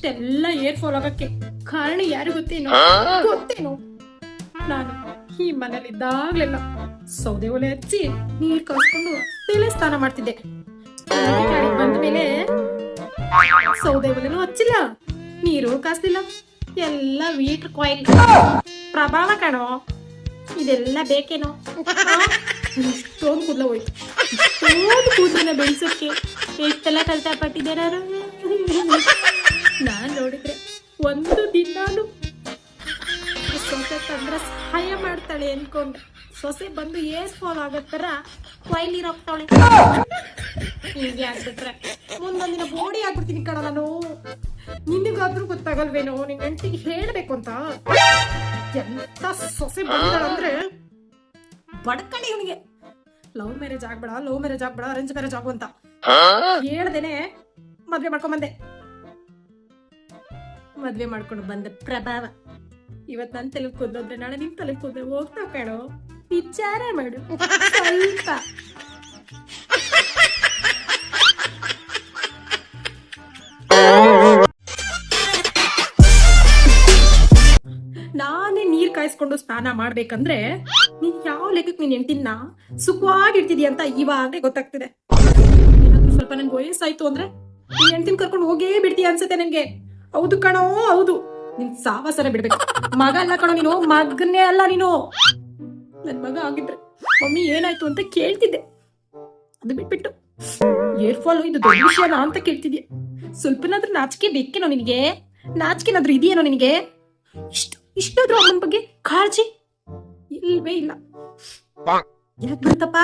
ಇಷ್ಟೆಲ್ಲ hair fall ಆಗಕ್ಕೆ ಕಾರಣ ಯಾರು ಗೊತ್ತೇನೋ ನಾನು ಈ ಮನೇಲಿದ್ದಾಗ್ಲೆಲ್ಲ ಸೌದೆ ಒಲೆ ಹಚ್ಚಿ ನೀರ್ ಕಾಸ್ಕೊಂಡು ತಲೆ ಸ್ನಾನ ಮಾಡ್ತಿದ್ದೆ. ಬಂದ ಮೇಲೆ ಸೌದೆ ಒಲೆನೂ ಹಚ್ಚಿಲ್ಲ, ನೀರು ಕಾಸ್ತಿಲ್ಲ, ಎಲ್ಲ ವೀಟರ್ ಕಾಯಿಲ್ ಪ್ರಭಾವ ಕಾಣೋ. ಇದೆಲ್ಲ ಬೇಕೇನೋ? ಇಷ್ಟೊಂದು ಕೂದಲ ಹೋಯ್ತು, ಇಷ್ಟೊಂದು ಕೂದಲನ್ನ ಬೆಳೆಸಕ್ಕೆ ಎಷ್ಟೆಲ್ಲ ಕಷ್ಟಪಟ್ಟಿದ್ದೆ ನಾನು ನೋಡಿದ್ರೆ ಒಂದು ದಿನಾನು ಸೊಸೆ ತಂದ್ರೆ ಸಹಾಯ ಮಾಡ್ತಾಳೆ ಅನ್ಕೊಂಡೆ. ಸೊಸೆ ಬಂದು ಏರ್ ಫಾಲ್ ಆಗತ್ತರ ಕೊಯ್ಲಿರ್ ಹೋಗ್ತಾಳೆ. ಹೀಗೆ ಆಗ್ಬಿಟ್ರೆ ಮುಂದೊಂದಿನ ಬೋಡಿ ಆಗ್ಬಿಡ್ತೀನಿ ಕಣ ನಾನು. ನಿನಗಾದ್ರೂ ಗೊತ್ತಾಗಲ್ವೇನೋ ನಿನ್ ಹೆಂಡತಿಗೆ ಹೇಳ್ಬೇಕು ಅಂತ. ಎಂತ ಸೊಸೆ ಬಂದಾಳಂದ್ರೆ ಬಡ್ಕಂಡಿ ಇವನಿಗೆ. ಲವ್ ಮ್ಯಾರೇಜ್ ಆಗ್ಬೇಡ, ಅರೇಂಜ್ ಮ್ಯಾರೇಜ್ ಆಗು ಅಂತ ಹೇಳ್ದೇನೆ ಮದ್ವೆ ಮಾಡ್ಕೊಂಡು ಬಂದ ಪ್ರಭಾವ ಇವತ್ ನನ್ ತಲೆ ಕೂದೋದ್ರೆ ನಾಳೆ ನಿನ್ ತಲೆ ಕೂದ್ರೆ ಹೋಗ್ತಾವ ಕಣೋ. ವಿಚಾರ ಮಾಡು ಸ್ವಲ್ಪ. ನಾನೇ ನೀರ್ ಕಾಯಿಸ್ಕೊಂಡು ಸ್ನಾನ ಮಾಡ್ಬೇಕಂದ್ರೆ ನೀನ್ ಯಾವ ಲೆಕ್ಕಕ್ಕೆ ನೀನ್ ಹೆಂಡ್ತಿನ ಸುಖವಾಗಿರ್ತಿದ್ಯ ಅಂತ ಇವಾಗಲೇ ಗೊತ್ತಾಗ್ತಿದೆ. ಏನಾದ್ರೂ ಸ್ವಲ್ಪ ನನ್ಗೆ ವಯಸ್ಸಾಯ್ತು ಅಂದ್ರೆ ನೀನ್ ಹೆಂಡ್ತಿನ ಕರ್ಕೊಂಡು ಹೋಗೇ ಬಿಡ್ತೀಯ ಅನ್ಸುತ್ತೆ ನನ್ಗೆ. ಹೌದು ಕಣೋ, ಹೌದು. ನಿನ್ ಸಾವಾಸರ ಬಿಡ್ಬೇಕು. ಮಗ ಅಲ್ಲ ಕಣೋ ನೀನು, ಮಗನೇ ಅಲ್ಲ ನೀನು. ನನ್ ಮಗ ಆಗಿದ್ರೆ ಮಮ್ಮಿ ಏನಾಯ್ತು ಅಂತ ಕೇಳ್ತಿದ್ದೆ. ಅದು ಬಿಟ್ಬಿಟ್ಟು ಏರ್ ಫಾಲ್ ಇದು ದೊಡ್ಡ ವಿಷಯನಾ ಅಂತ ಕೇಳ್ತಿದ್ಯೆ. ಸ್ವಲ್ಪನಾದ್ರೂ ನಾಚಿಕೆ ಬೇಕೇನೋ ನಿನಗೆ? ನಾಚಿಕೆನಾದ್ರೂ ಇದೆಯೇನೋ ನಿನಗೆ? ಇಷ್ಟಾದ್ರೂ ಅಮ್ಮನ ಬಗ್ಗೆ ಕಾಳಜಿ ಇಲ್ವೇ ಇಲ್ಲ. ಯಾಕೆ ಬರುತ್ತಪ್ಪ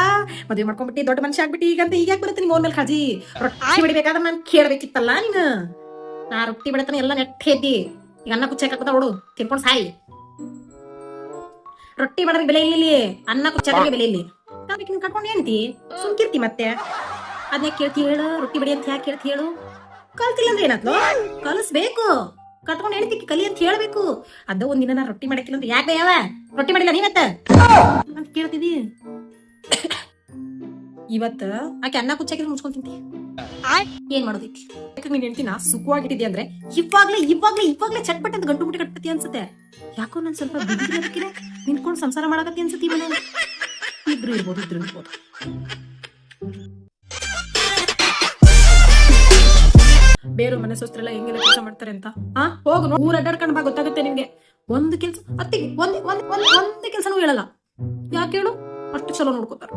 ಮದುವೆ ಮಾಡ್ಕೊಂಡ್ಬಿಟ್ಟಿ ದೊಡ್ಡ ಮನುಷ್ಯ ಆಗ್ಬಿಟ್ಟಿ ಈಗ ಅಂತ ಈಗ ಯಾಕೆ ಬರುತ್ತೆ ನಿಂಗೆ ಅವನ ಮೇಲೆ ಕಾಳಜಿ? ರೊಟ್ಟಿ ಬಿಡ್ಬೇಕಾದ್ರೆ ನಾನು ಕೇಳ್ಬೇಕಿತ್ತಲ್ಲ ನೀನು. ನಾ ರೊಟ್ಟಿ ಬಿಡತಾನೆ ಎಲ್ಲ ನೆಟ್ಟ ಎದ್ದಿ ಈಗ ಅನ್ನ ಕುಚ್ಚ ಹಾಕದ ನೋಡು ತಿನ್ಕೊಂಡು ಸಾಯಿ. ರೊಟ್ಟಿ ಮಾಡೋದಕ್ಕೆ ಬೆಲೆ ಇಲ್ಲಿ, ಅನ್ನ ಕುಚ್ಚೋದಕ್ಕೆ ಬೆಲೆ ಇಲ್ಲಿ. ಅದಕ್ಕೆ ಕಟ್ಕೊಂಡು ಏನಂತಿ ಸುಮ್ಕಿರ್ತಿ ಮತ್ತೆ ಅದನ್ನ ಕೇಳ್ತಿ ಹೇಳು. ರೊಟ್ಟಿ ಬಡಿ ಅಂತ ಯಾಕೆ ಕೇಳ್ತಿ ಹೇಳು? ಕಲ್ತಿಲ್ಲ ಅಂದ್ರೆ ಏನಾದ್ಲು ಕಲಿಸ್ಬೇಕು. ಕಟ್ಕೊಂಡು ಹೇಳ್ತಿ ಕಲಿ ಅಂತ ಹೇಳ್ಬೇಕು. ಅದ ಒಂದಿನ ನಾ ರೊಟ್ಟಿ ಮಾಡಕ್ಕಿಲ್ಲ ಅಂತ ಯಾಕೆ ಯಾವ ರೊಟ್ಟಿ ಮಾಡಿಲ್ಲ ನೀನತ್ತ ಅಂತ ಕೇಳ್ತಿದಿ. ಇವತ್ತ ಆಕೆ ಅನ್ನ ಕುಚ್ಚಾಕಿದ್ರೆ ಮುಚ್ಕೊಂಡ್ ತಿಂತಿ. ಏನ್ ಮಾಡೋದೈತಿ? ನೀನ್ ಹೇಳ್ತೀನ ಸುಖವಾಗಿಟ್ಟಿದ್ಯಾ ಅಂದ್ರೆ ಇವಾಗ್ಲೇ ಚಟ್ಪಟ್ ಅಂತ ಗಂಟು ಮುಟ್ಟಿ ಕಟ್ಪತಿ ಅನ್ಸುತ್ತೆ. ಯಾಕೋ ನನ್ ಸ್ವಲ್ಪ ಬಿದ್ದಿರೋದಕ್ಕಿದೆ ನಿಂತ್ಕೊಂಡು ಸಂಸಾರ ಮಾಡಕತ್ತಿ ಅನ್ಸುತ್ತೆ. ಮನೆ ಇದ್ರು ಇರ್ಬೋದು. ಬೇರೆ ಮನೆ ಸೊಸ್ತ್ರೆಲ್ಲ ಹೆಂಗೆಲ್ಲ ಕೆಲಸ ಮಾಡ್ತಾರೆ ಅಂತ ಹೋಗು ಊರ್ ಅಡ್ಡಾಡ್ಕೊಂಡ್ ಬಾ, ಗೊತ್ತಾಗುತ್ತೆ ನಿಮ್ಗೆ. ಒಂದು ಕೆಲ್ಸ ಅತ್ತಿಗೆ ಒಂದೇ ಕೆಲ್ಸನೂ ಹೇಳಲ್ಲ. ಯಾಕೆ ಹೇಳು? ಅಷ್ಟು ಚಲೋ ನೋಡ್ಕೋತಾರ.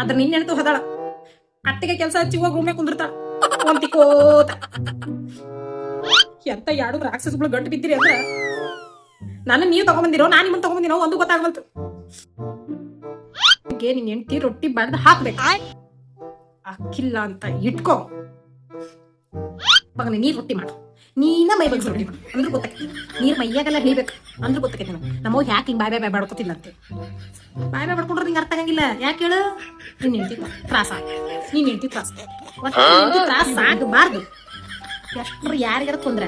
ಅದ್ರ ನಿನ್ನ ಹೇಳ್ತು ಹದಾಳ ಅತ್ತಿಗೆ ಕೆಲಸ ಹಚ್ಚಿ ಹೋಗಿ ರೂಮೆ ಕುಂದಿರ್ತಾಳ ಒಂತಿಕೋತ. ಎಂತ ಎರಡು ರಾಕ್ಷಸಗಳು ಗಂಟು ಬಿದ್ದಿರಿ ಅಂದ್ರ ನಾನು ನೀವು ತಗೊಂಬಂದಿರೋ ನಾನ್ ನಿಮ್ಮನ್ನ ತಗೊಂಬಂದಿರೋ ಒಂದು ಗೊತ್ತಾಗಲ್ತು. ನಿನ್ ಹೆಂಡತಿ ರೊಟ್ಟಿ ಬಡ್ದು ಹಾಕ್ಬೇಕು. ಅಕ್ಕಿಲ್ಲ ಅಂತ ಇಟ್ಕೋ ಮಗನ. ನೀರ್ ರೊಟ್ಟಿ ಮಾಡು, ನೀನ ಮೈ ಬಗ್ಗೆ ರೊಟ್ಟಿ ಮಾಡು ಅಂದ್ರೂ ಗೊತ್ತಾಕೈತಿ. ನೀರ್ ಮೈಯಾಗೆಲ್ಲ ಹೇಳ್ಬೇಕು ಅಂದ್ರೂ ಗೊತ್ತಾಕೈತಿ. ನಮ್ಮವ್ ಯಾಕೆ ಹಿಂಗ್ ಬಾಯ್ ಬಾಡ್ಕೋತಿಲ್ಲ ಅಂತ. ಬಾಯ್ ಬಡ್ಕೊಂಡ್ರೆ ನಿಂಗೆ ಅರ್ಥ ಆಗಂಗಿಲ್ಲ. ಯಾಕೆ ಹೇಳು? ನೀನ್ ಹೇಳ್ತಿ ತ್ರಾಸ ಆಗಬಾರ್ದು. ಎಷ್ಟ್ರ ಯಾರಿಗಾರ ತೊಂದ್ರೆ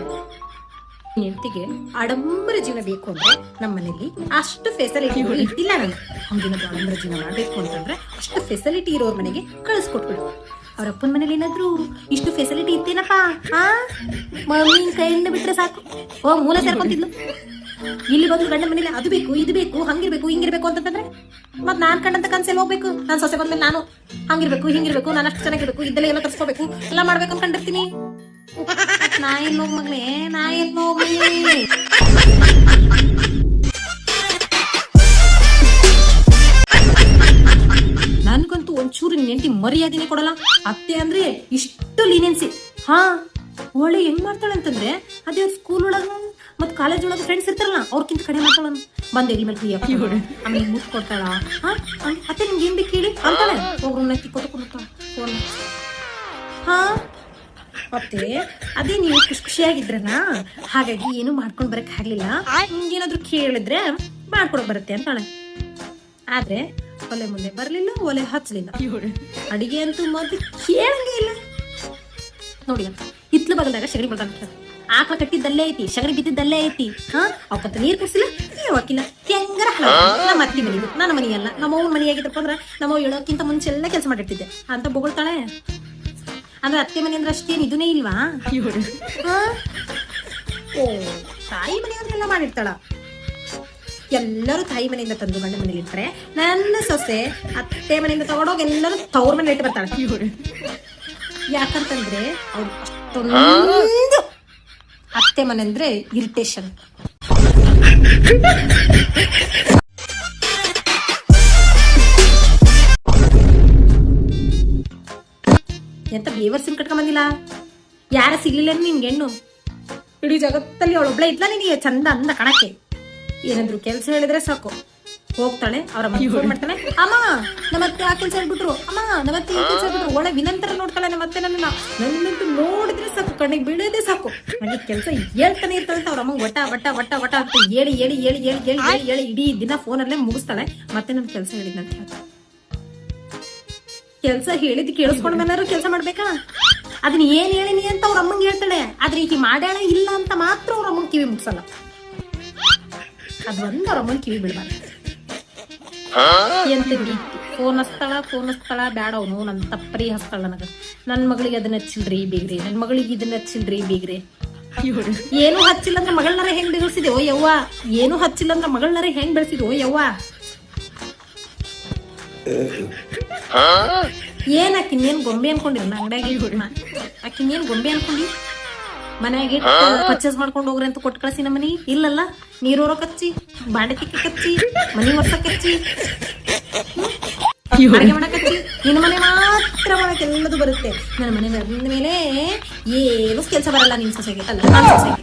ಹೆಂಡತಿಗೆ ಆಡಂಬರ ಜೀವನ ಬೇಕು ಅಂದ್ರೆ ನಮ್ಮ ಮನೇಲಿ ಅಷ್ಟು ಫೆಸಿಲಿಟಿ ಇಟ್ಟಿಲ್ಲ. ನಾನು ಹಂಗಿನ ಆಡಂಬರ ಜೀವನ ಮಾಡ್ಬೇಕು ಅಂತಂದ್ರೆ ಅಷ್ಟು ಫೆಸಿಲಿಟಿ ಇರೋರ್ ಮನೆಗೆ ಕಳಿಸ್ಕೊಟ್ಬಿಡು. ಅವ್ರಪ್ಪನ ಮನೇಲಿ ಏನಾದ್ರು ಇಷ್ಟು ಫೆಸಿಲಿಟಿ ಇತ್ತೇನಪ್ಪ? ಮಮ್ಮಿ ಕೈಯಿಂದ ಬಿಟ್ರೆ ಸಾಕು ಮೂಲ ಸೇರ್ಕೊಂತಿದ್ಲು. ಇಲ್ಲಿ ಬಂದು ಗಂಡ ಮನೇಲಿ ಅದು ಬೇಕು ಇದು ಬೇಕು ಹಂಗಿರ್ಬೇಕು ಹಿಂಗಿರ್ಬೇಕು ಅಂತಂದ್ರೆ ಮತ್ ನಾನ್ ಕಂಡಂತ ಕನ್ಸಲ್ಲಿ ಹೋಗ್ಬೇಕು. ನಾನ್ ಸೊಸೆ ಬಂದ್ಮೇಲೆ ನಾನು ಹಂಗಿರ್ಬೇಕು ಹಿಂಗಿರ್ಬೇಕು, ನಾನು ಅಷ್ಟು ಚೆನ್ನಾಗಿರ್ಬೇಕು, ಇದ್ದೆಲ್ಲ ಎಲ್ಲ ತರ್ಸ್ಕೋಬೇಕು, ಎಲ್ಲ ಮಾಡ್ಬೇಕು ಅನ್ಕೊಂಡಿರ್ತೀನಿ. ನಾ ಎಲ್ಲಿ ಹೋಗ್ ಮಗ್ಲೇ, ನಾ ಎಲ್ಲಿ ಹೋಗ್ಲಿ? ನನ್ಗಂತೂ ಒಂಚೂರು ನಿನ್ ಹೆಂಡತಿ ಮರ್ಯಾದೆನೆ ಕೊಡಲ್ಲ. ಅತ್ತೆ ಅಂದ್ರೆ ಇಷ್ಟು ಲೀನೆನ್ಸಿ. ಒಳ್ಳೆ ಹೆಂಗ್ ಮಾಡ್ತಾಳೆ ಅಂತಂದ್ರೆ ಅದೇ ಸ್ಕೂಲ್ ಒಳಗ ಮತ್ ಕಾಲೇಜ್ ಒಳಗ ಫ್ರೆಂಡ್ಸ್ ಇರ್ತಾರಲ್ಲ ಅವ್ರಕ್ಕಿಂತ ಕಡಿಮೆ ಮಾಡ್ತಾಳ. ಬಂದ್ ಎಲ್ಲಿ ಮೇಲೆ ಆಮೇಲೆ ಮುಟ್ ಕೊಡ್ತಾಳ. ಅತ್ತೆ ನಿಮ್ಗೆ ಏನ್ ಬೇಕು ಹೇಳಿ ಅಂತಾಳೆ. ಹೋಗ್ರ ತಿಕ್ಕೋತ ಫೋನ್. ಮತ್ತೆ ಅದೇ ನೀವು ಖುಷಿಯಾಗಿದ್ರನ, ಹಾಗಾಗಿ ಏನು ಮಾಡ್ಕೊಂಡ್ ಬರಕ್ ಆಗ್ಲಿಲ್ಲ, ನಿಮ್ಗೇನಾದ್ರು ಕೇಳಿದ್ರೆ ಮಾಡ್ಕೊಡಕ್ ಬರುತ್ತೆ ಅಂತಾಳೆ. ಆದ್ರೆ ಒಲೆ ಮುಂದೆ ಬರ್ಲಿಲ್ಲ, ಒಲೆ ಹಚ್ಚಲಿಲ್ಲ. ಅಡಿಗೆ ಅಂತೂ ಮೊದ್ಲು ಕೇಳಂಗೆ ಇಲ್ಲ ನೋಡಿ. ಹಿತ್ಲು ಬಗಲ್ದಾಗ ಶಗರಿ ಬಳ್ದಂತ ಆಕಳ ಕಟ್ಟಿದ್ದಲ್ಲೇ ಐತಿ, ಶಗರಿ ಬಿದ್ದಿದ್ದಲ್ಲೇ ಐತಿ. ಅವಕ್ಕಂತ ನೀರ್ ಕುಡ್ಸಿಲ್ಲ, ನೀವಕ್ಕಿಲ್ಲ. ಹೆಂಗಾರ ನಮ್ಮ ಅತ್ತಿ ಮನೆ, ನನ್ನ ಮನೆಯಲ್ಲ, ನಮ್ಮವ್ವ ಮನೆ ಆಗಿದ್ದಪ್ಪ ಅಂದ್ರ ನಮ್ಮವ್ ಹೇಳೋಕ್ಕಿಂತ ಮುಂಚೆ ಎಲ್ಲ ಕೆಲಸ ಮಾಡಿರ್ತಿದ್ದೆ ಅಂತ ಬೊಗಳ್ತಾಳೆ. ಅಂದ್ರೆ ಅತ್ತೆ ಮನೆ ಅಂದ್ರೆ ಅಷ್ಟೇನು ಇದನ್ನೇ ಇಲ್ವಾ? ಓ, ತಾಯಿ ಮನೆಯವ್ರೆಲ್ಲ ಮಾಡಿರ್ತಾಳ. ಎಲ್ಲರೂ ತಾಯಿ ಮನೆಯಿಂದ ತಂದು ಗಂಡ ಮನೇಲಿ ಇರ್ತಾರೆ. ನನ್ನ ಸೊಸೆ ಅತ್ತೆ ಮನೆಯಿಂದ ತಗೊಂಡೋಗಿ ಎಲ್ಲರೂ ತವ್ರ ಮನೆ ಇಟ್ಟು ಬರ್ತಾಳೆ. ಯಾಕಂತಂದ್ರೆ ಅವ್ರು ಅಷ್ಟೊಂದು ಅತ್ತೆ ಮನೆ ಅಂದ್ರೆ ಇರಿಟೇಷನ್. ಎಂತ ಬೇವರ್ಸಿನ ಕಟ್ಕೊಂಡ್ ಬಂದಿಲ್ಲ? ಯಾರ ಸಿಗ್ಲಿಲ್ಲ ನಿನ್ಗೆ ಹೆಣ್ಣು? ಇಡೀ ಜಗತ್ತಲ್ಲಿ ಅವಳೊಬ್ಳೆ ಇದ್ಲ ನಿನಗೆ ಚಂದ ಅಂದ ಕಣಕ್ಕೆ. ಏನಾದ್ರು ಕೆಲಸ ಹೇಳಿದ್ರೆ ಸಾಕು, ಹೋಗ್ತಾಳೆ, ಅವ್ರ ಫೋನ್ ಮಾಡ್ತಾಳೆ, ಅಮ್ಮ ನಮ್ಮತ್ತೆ ಆ ಕೆಲಸ ಹೇಳ್ಬಿಟ್ರು, ಅಮ್ಮ ನಮ್ಮತ್ತೆ ಈ ಕೆಲಸ ಹೇಳ್ಬಿಟ್ರು. ಒಳ್ಳೆ ವಿನಂತರ ನೋಡ್ತಾಳೆ ನಮ್ಮತ್ತೆ ನನ್ನಂತೂ ನೋಡಿದ್ರೆ ಸಾಕು, ಕಣ್ಣಿಗೆ ಬೀಳೋದೇ ಸಾಕು. ನನಗೆ ಕೆಲಸ ಹೇಳ್ತಾನೆ ಇರ್ತಾಳೆ ಅಂತ ಅವ್ರ ಅಮ್ಮ ವಟ ವಟ ವಟ ವಟ ಅಂತ ಹೇಳಿ ಹೇಳಿ ಹೇಳಿ ಹೇಳಿ ಹೇಳಿ ಹೇಳಿ ಹೇಳಿ ಇಡೀ ದಿನ ಫೋನಲ್ಲೇ ಮುಗಿಸ್ತಾಳೆ. ಮತ್ತೆ ನನ್ ಕೆಲಸ ಹೇಳಿದ್ನಂತ ಹೇಳ್ತಾಳೆ. ಕೆಲಸ ಹೇಳಿದ್ ಕೇಳಿಸ್ಕೊಂಡ್ ಮೇಲಾರು ಕೆಲಸ ಮಾಡ್ಬೇಕಾ? ಅದನ್ನ ಏನ್ ಹೇಳಿನಿ ಅಂತ ಅವ್ರ ಅಮ್ಮಂಗೆ ಹೇಳ್ತಾಳೆ. ಆದ್ರೆ ಈಗ ಮಾಡ್ಯಾಳ ಇಲ್ಲ ಅಂತ ಮಾತ್ರ ಅವ್ರ ಅಮ್ಮನ್ ಕಿವಿ ಮುಗ್ಸಲ್ಲ. ಅದ್ ಒಂದ್ ಅವ್ರ ಅಮ್ಮನ್ ಕಿವಿ ಬಿಡ್ಬಾರ್ದು. ಎಂತ ಫೋನ್ ಹಚ್ತಾಳ ಬ್ಯಾಡ ಅವನು ನನ್ ತಪ್ಪರಿ ಹಚ್ತಾಳ. ನನ್ ಮಗಳಿಗೆ ಅದನ್ನ ಹಚ್ಚಿಲ್ರಿ ಬೀಗ್ರಿ, ನನ್ ಮಗಳಿಗೆ ಇದನ್ನ ಹಚ್ಚಿಲ್ರಿ ಬೀಗ್ರಿ. ಏನು ಹಚ್ಚಿಲ್ಲ ಅಂದ್ರೆ ಮಗಳನ್ನರೇ ಹೆಂಗ್ ಬೆಳೆಸಿದೆ ಓ ಯವ್ವ? ಏನು ಹಚ್ಚಿಲ್ಲ ಅಂದ್ರೆ ಮಗಳನ್ನರೇ ಹೆಂಗ್ ಬೆಳೆಸಿದೆ ಓ ಯವ್ವ? ಏನ್ ಆಕಿನ್ನೇನ್ ಗೊಂಬೆ ಅನ್ಕೊಂಡಿರ? ಅಂಗಡಿಯಾಗ ಆಕಿನ್ನೇನ್ ಗೊಂಬೆ ಅನ್ಕೊಂಡಿ? ಮನ್ಯಾಗ ಪರ್ಚೇಸ್ ಮಾಡ್ಕೊಂಡು ಹೋಗ್ರಿ ಅಂತ ಕೊಟ್ಟು ಕಳ್ಸಿ ನಮ್ಮನಿ ಇಲ್ಲಲ್ಲ. ನೀರೋರ ಕಚ್ಚಿ, ಬಾಂಡೆ ತಿಕ್ಕಿ ಕಚ್ಚಿ, ಮನಿ ವರ್ಷ ಕಚ್ಚಿ, ಅಡಿಗೆ ಮಾಡಕ್ ಕಚ್ಚಿ. ನಿನ್ನ ಮನೆ ಮಾತ್ರ ಮಾಡಕ್ ಎಲ್ಲದು ಬರುತ್ತೆ. ನನ್ನ ಮನೆ ಬಂದ ಮೇಲೆ ಏನು ಕೆಲಸ ಬರಲ್ಲ ನಿನ್ ಸೊಸೆಗೆ ಅಲ್ಲ, ನನ್ನ ಸೊಸೆಗೆ.